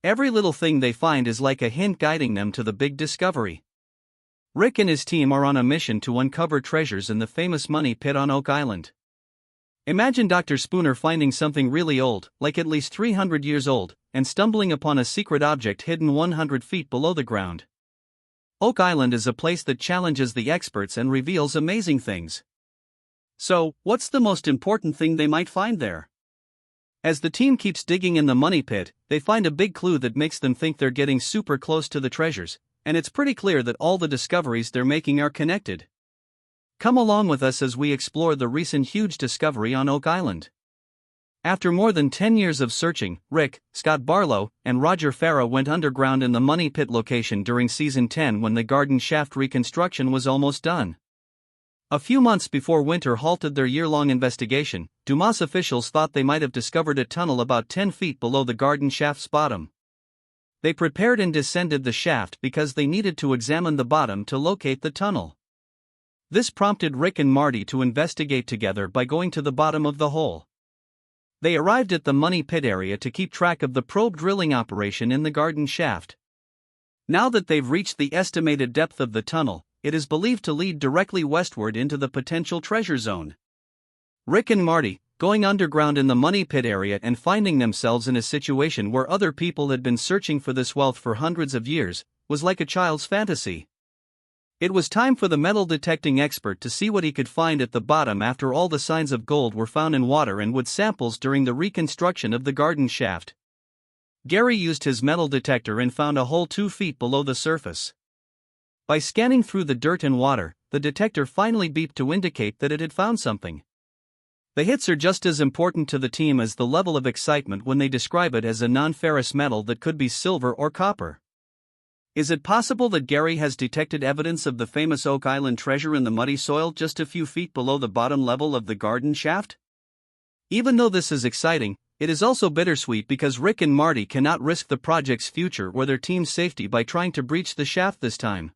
Every little thing they find is like a hint guiding them to the big discovery. Rick and his team are on a mission to uncover treasures in the famous money pit on Oak Island. Imagine Dr. Spooner finding something really old, like at least 300 years old, and stumbling upon a secret object hidden 100 feet below the ground. Oak Island is a place that challenges the experts and reveals amazing things. So, what's the most important thing they might find there? As the team keeps digging in the money pit, they find a big clue that makes them think they're getting super close to the treasures, and it's pretty clear that all the discoveries they're making are connected. Come along with us as we explore the recent huge discovery on Oak Island. After more than 10 years of searching, Rick, Scott Barlow, and Roger Farah went underground in the money pit location during Season 10 when the garden shaft reconstruction was almost done. A few months before winter halted their year-long investigation, Dumas officials thought they might have discovered a tunnel about 10 feet below the garden shaft's bottom. They prepared and descended the shaft because they needed to examine the bottom to locate the tunnel. This prompted Rick and Marty to investigate together by going to the bottom of the hole. They arrived at the money pit area to keep track of the probe drilling operation in the garden shaft. Now that they've reached the estimated depth of the tunnel, it is believed to lead directly westward into the potential treasure zone. Rick and Marty, going underground in the money pit area and finding themselves in a situation where other people had been searching for this wealth for hundreds of years, was like a child's fantasy. It was time for the metal detecting expert to see what he could find at the bottom after all the signs of gold were found in water and wood samples during the reconstruction of the garden shaft. Gary used his metal detector and found a hole 2 feet below the surface. By scanning through the dirt and water, the detector finally beeped to indicate that it had found something. The hits are just as important to the team as the level of excitement when they describe it as a non-ferrous metal that could be silver or copper. Is it possible that Gary has detected evidence of the famous Oak Island treasure in the muddy soil just a few feet below the bottom level of the garden shaft? Even though this is exciting, it is also bittersweet because Rick and Marty cannot risk the project's future or their team's safety by trying to breach the shaft this time.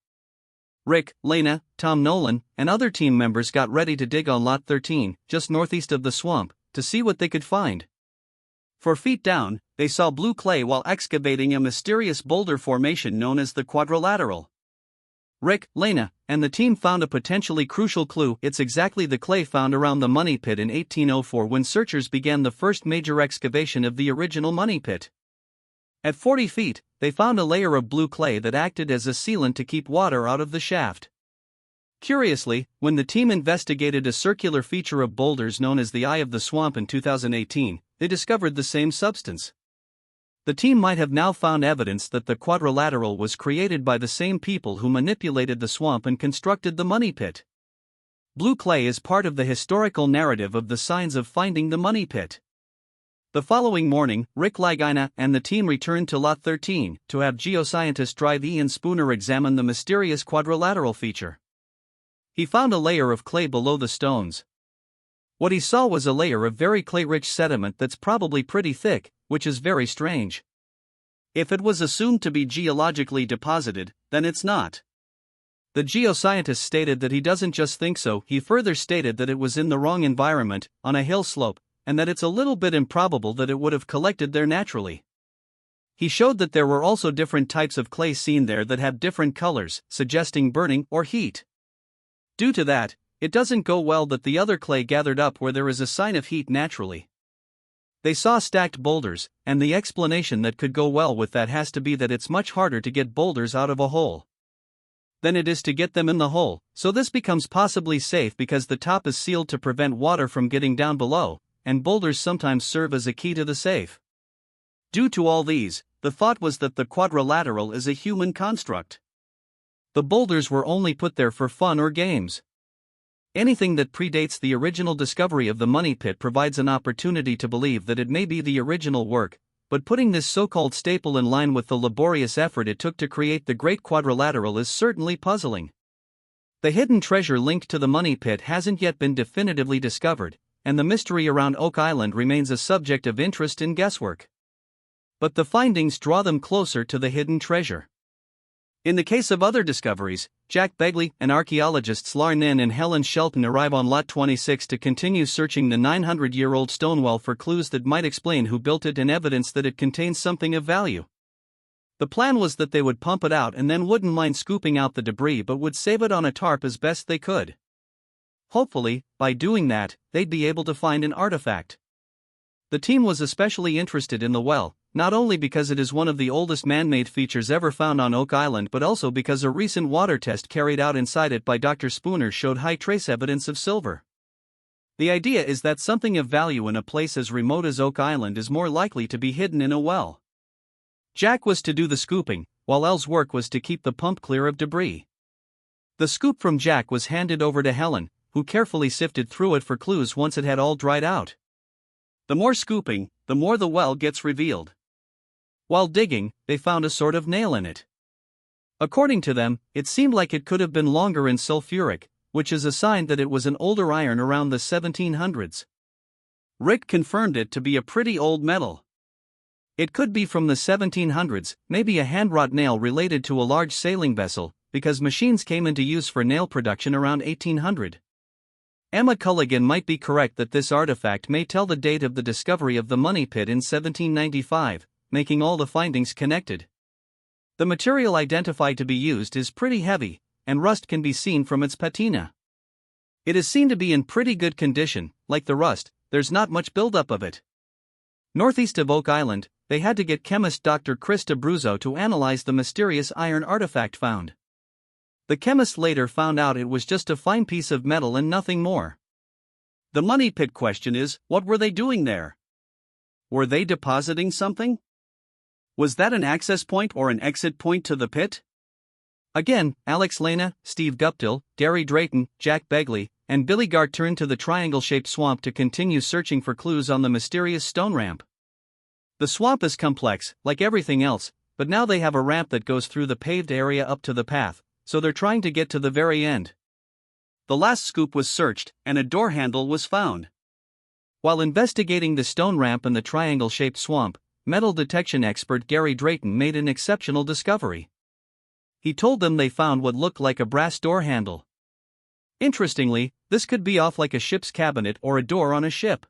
Rick, Lena, Tom Nolan, and other team members got ready to dig on Lot 13, just northeast of the swamp, to see what they could find. 4 feet down, they saw blue clay while excavating a mysterious boulder formation known as the quadrilateral. Rick, Lena, and the team found a potentially crucial clue. It's exactly the clay found around the money pit in 1804 when searchers began the first major excavation of the original money pit. At 40 feet, they found a layer of blue clay that acted as a sealant to keep water out of the shaft. Curiously, when the team investigated a circular feature of boulders known as the Eye of the Swamp in 2018, they discovered the same substance. The team might have now found evidence that the quadrilateral was created by the same people who manipulated the swamp and constructed the money pit. Blue clay is part of the historical narrative of the signs of finding the money pit. The following morning, Rick Lagina and the team returned to Lot 13 to have geoscientist Drive Ian Spooner examine the mysterious quadrilateral feature. He found a layer of clay below the stones. What he saw was a layer of very clay-rich sediment that's probably pretty thick, which is very strange. If it was assumed to be geologically deposited, then it's not. The geoscientist stated that he doesn't just think so, he further stated that it was in the wrong environment, on a hill slope, and that it's a little bit improbable that it would have collected there naturally. He showed that there were also different types of clay seen there that have different colors, suggesting burning or heat. Due to that, it doesn't go well that the other clay gathered up where there is a sign of heat naturally. They saw stacked boulders, and the explanation that could go well with that has to be that it's much harder to get boulders out of a hole than it is to get them in the hole, so this becomes possibly safe because the top is sealed to prevent water from getting down below, and boulders sometimes serve as a key to the safe. Due to all these, the thought was that the quadrilateral is a human construct. The boulders were only put there for fun or games. Anything that predates the original discovery of the money pit provides an opportunity to believe that it may be the original work, but putting this so-called staple in line with the laborious effort it took to create the Great Quadrilateral is certainly puzzling. The hidden treasure linked to the money pit hasn't yet been definitively discovered, and the mystery around Oak Island remains a subject of interest and guesswork. But the findings draw them closer to the hidden treasure. In the case of other discoveries, Jack Begley and archaeologists Lar Nin and Helen Shelton arrive on Lot 26 to continue searching the 900-year-old stone well for clues that might explain who built it and evidence that it contains something of value. The plan was that they would pump it out and then wouldn't mind scooping out the debris but would save it on a tarp as best they could. Hopefully, by doing that, they'd be able to find an artifact. The team was especially interested in the well, not only because it is one of the oldest man-made features ever found on Oak Island but also because a recent water test carried out inside it by Dr. Spooner showed high trace evidence of silver. The idea is that something of value in a place as remote as Oak Island is more likely to be hidden in a well. Jack was to do the scooping, while Elle's work was to keep the pump clear of debris. The scoop from Jack was handed over to Helen, who carefully sifted through it for clues once it had all dried out. The more scooping, the more the well gets revealed. While digging, they found a sort of nail in it. According to them, it seemed like it could have been longer and sulfuric, which is a sign that it was an older iron around the 1700s. Rick confirmed it to be a pretty old metal. It could be from the 1700s, maybe a hand-wrought nail related to a large sailing vessel, because machines came into use for nail production around 1800. Emma Culligan might be correct that this artifact may tell the date of the discovery of the money pit in 1795, making all the findings connected. The material identified to be used is pretty heavy, and rust can be seen from its patina. It is seen to be in pretty good condition. Like the rust, there's not much buildup of it. Northeast of Oak Island, they had to get chemist Dr. Chris D'Abruzzo to analyze the mysterious iron artifact found. The chemist later found out it was just a fine piece of metal and nothing more. The money pit question is, what were they doing there? Were they depositing something? Was that an access point or an exit point to the pit? Again, Alex Lena, Steve Guptill, Gary Drayton, Jack Begley, and Billy Gart turned to the triangle-shaped swamp to continue searching for clues on the mysterious stone ramp. The swamp is complex, like everything else, but now they have a ramp that goes through the paved area up to the path, so they're trying to get to the very end. The last scoop was searched, and a door handle was found. While investigating the stone ramp and the triangle-shaped swamp, metal detection expert Gary Drayton made an exceptional discovery. He told them they found what looked like a brass door handle. Interestingly, this could be off like a ship's cabinet or a door on a ship.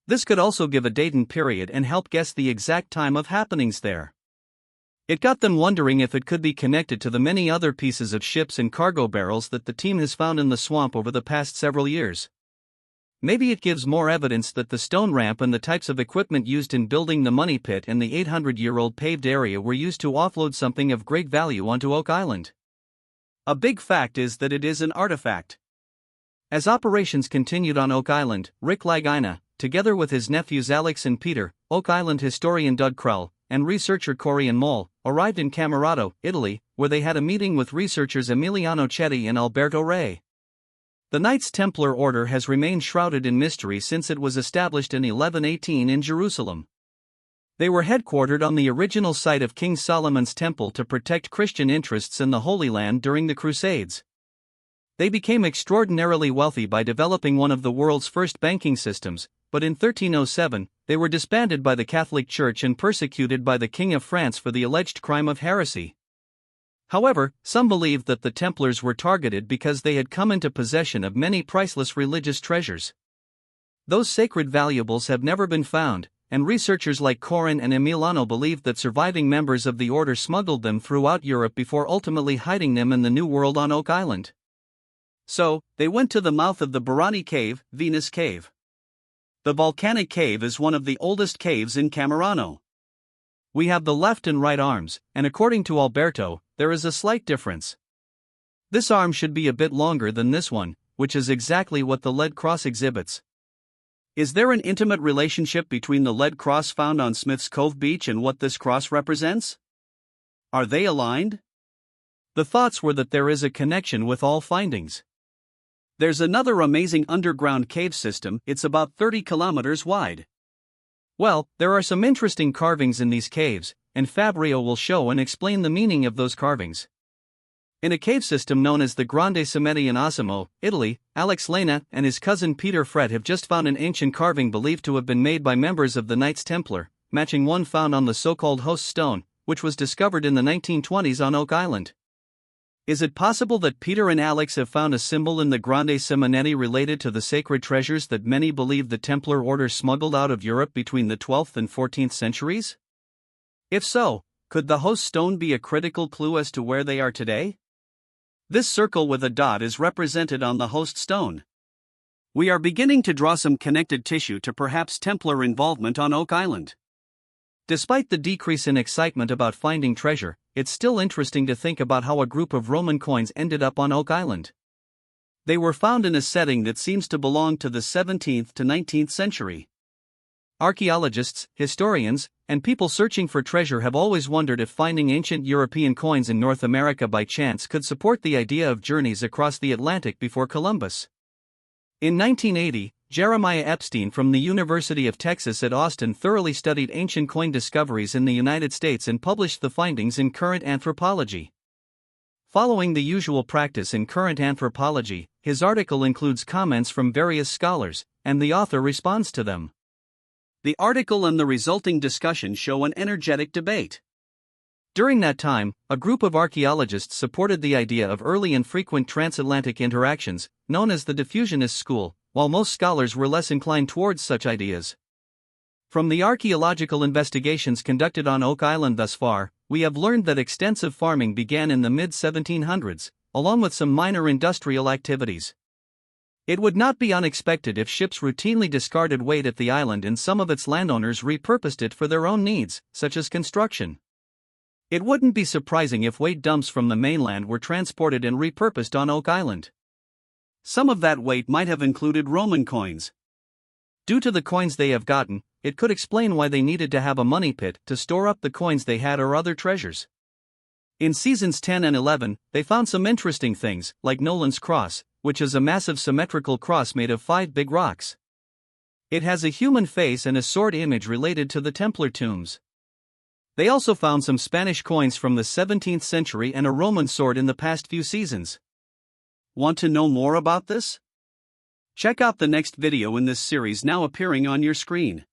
This could also give a date and period and help guess the exact time of happenings there. It got them wondering if it could be connected to the many other pieces of ships and cargo barrels that the team has found in the swamp over the past several years. Maybe it gives more evidence that the stone ramp and the types of equipment used in building the money pit and the 800-year-old paved area were used to offload something of great value onto Oak Island. A big fact is that it is an artifact. As operations continued on Oak Island, Rick Lagina, together with his nephews Alex and Peter, Oak Island historian Doug Krell, and researcher Corian Moll, arrived in Camerado, Italy, where they had a meeting with researchers Emiliano Chetti and Alberto Re. The Knights Templar Order has remained shrouded in mystery since it was established in 1118 in Jerusalem. They were headquartered on the original site of King Solomon's Temple to protect Christian interests in the Holy Land during the Crusades. They became extraordinarily wealthy by developing one of the world's first banking systems, but in 1307, they were disbanded by the Catholic Church and persecuted by the King of France for the alleged crime of heresy. However, some believe that the Templars were targeted because they had come into possession of many priceless religious treasures. Those sacred valuables have never been found, and researchers like Corin and Emiliano believe that surviving members of the order smuggled them throughout Europe before ultimately hiding them in the New World on Oak Island. So, they went to the mouth of the Barani Cave, Venus Cave. The volcanic cave is one of the oldest caves in Camerano. We have the left and right arms, and according to Alberto, there is a slight difference. This arm should be a bit longer than this one, which is exactly what the lead cross exhibits. Is there an intimate relationship between the lead cross found on Smith's Cove Beach and what this cross represents? Are they aligned? The thoughts were that there is a connection with all findings. There's another amazing underground cave system, it's about 30 kilometers wide. Well, there are some interesting carvings in these caves, and Fabio will show and explain the meaning of those carvings. In a cave system known as the Grande Cimeti in Osimo, Italy, Alex Lena and his cousin Peter Fred have just found an ancient carving believed to have been made by members of the Knights Templar, matching one found on the so-called host stone, which was discovered in the 1920s on Oak Island. Is it possible that Peter and Alex have found a symbol in the Grande Cimeti related to the sacred treasures that many believe the Templar Order smuggled out of Europe between the 12th and 14th centuries? If so, Could the host stone be a critical clue as to where they are today? This circle with a dot is represented on the host stone. We are beginning to draw some connected tissue to perhaps Templar involvement on Oak Island. Despite the decrease in excitement about finding treasure, it's still interesting to think about how a group of Roman coins ended up on Oak Island. They were found in a setting that seems to belong to the 17th to 19th century. Archaeologists, historians, and people searching for treasure have always wondered if finding ancient European coins in North America by chance could support the idea of journeys across the Atlantic before Columbus. In 1980, Jeremiah Epstein from the University of Texas at Austin thoroughly studied ancient coin discoveries in the United States and published the findings in Current Anthropology. Following the usual practice in Current Anthropology, his article includes comments from various scholars, and the author responds to them. The article and the resulting discussion show an energetic debate. During that time, a group of archaeologists supported the idea of early and frequent transatlantic interactions, known as the diffusionist school, while most scholars were less inclined towards such ideas. From the archaeological investigations conducted on Oak Island thus far, we have learned that extensive farming began in the mid-1700s, along with some minor industrial activities. It would not be unexpected if ships routinely discarded weight at the island and some of its landowners repurposed it for their own needs, such as construction. It wouldn't be surprising if weight dumps from the mainland were transported and repurposed on Oak Island. Some of that weight might have included Roman coins. Due to the coins they have gotten, it could explain why they needed to have a money pit to store up the coins they had or other treasures. In seasons 10 and 11, they found some interesting things, like Nolan's Cross, which is a massive symmetrical cross made of 5 big rocks. It has a human face and a sword image related to the Templar tombs. They also found some Spanish coins from the 17th century and a Roman sword in the past few seasons. Want to know more about this? Check out the next video in this series now appearing on your screen.